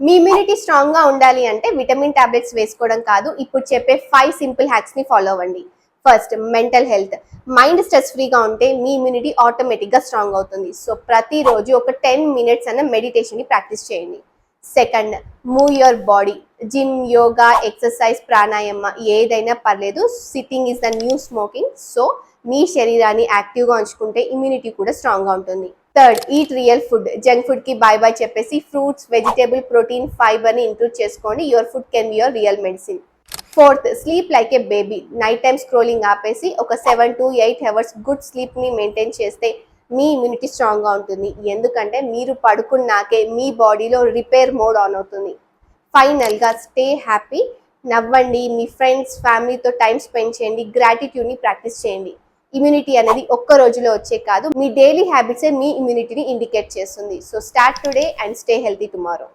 మీ immunity strong గా ఉండాలి అంటే విటమిన్ టాబ్లెట్స్ వేసుకోవడం కాదు, ఇప్పుడు చెప్పే 5 సింపుల్ హ్యాక్స్ ని ఫాలో అవ్వండి. First, mental health. Mind stress ఫ్రీగా ఉంటే మీ ఇమ్యూనిటీ ఆటోమేటిక్ గా స్ట్రాంగ్ అవుతుంది. సో ప్రతిరోజు ఒక 10 మినిట్స్ అన్న మెడిటేషన్ ని ప్రాక్టీస్ చేయండి. Second, move your body. Gym, yoga, exercise, pranayama ఏదైనా పర్లేదు. Sitting is the new smoking. So మీ శరీరాన్ని యాక్టివ్గా ఉంచుకుంటే ఇమ్యూనిటీ కూడా స్ట్రాంగ్గా ఉంటుంది. Third, eat real food. Junk food కి బై బై చెప్పేసి ఫ్రూట్స్, వెజిటేబుల్, ప్రోటీన్, ఫైబర్ ని ఇంక్లూడ్ చేసుకోండి. Your food can be your real medicine. Fourth, sleep like A baby. Night time scrolling ఆపేసి ఒక 7 to 8 అవర్స్ గుడ్ స్లీప్ ని maintain చేస్తే మీ immunity స్ట్రాంగ్గా ఉంటుంది. ఎందుకంటే మీరు పడుకున్నాకే మీ బాడీలో రిపేర్ మోడ్ ఆన్ అవుతుంది. ఫైనల్గా, స్టే హ్యాపీ. నవ్వండి, మీ ఫ్రెండ్స్, ఫ్యామిలీతో టైం స్పెండ్ చేయండి, గ్రాటిట్యూడ్ని ప్రాక్టీస్ చేయండి. ఇమ్యూనిటీ అనేది ఒక్క రోజులో వచ్చే కాదు, మీ డైలీ హ్యాబిట్సే మీ ఇమ్యూనిటీని ఇండికేట్ చేస్తుంది. So start today and stay healthy tomorrow.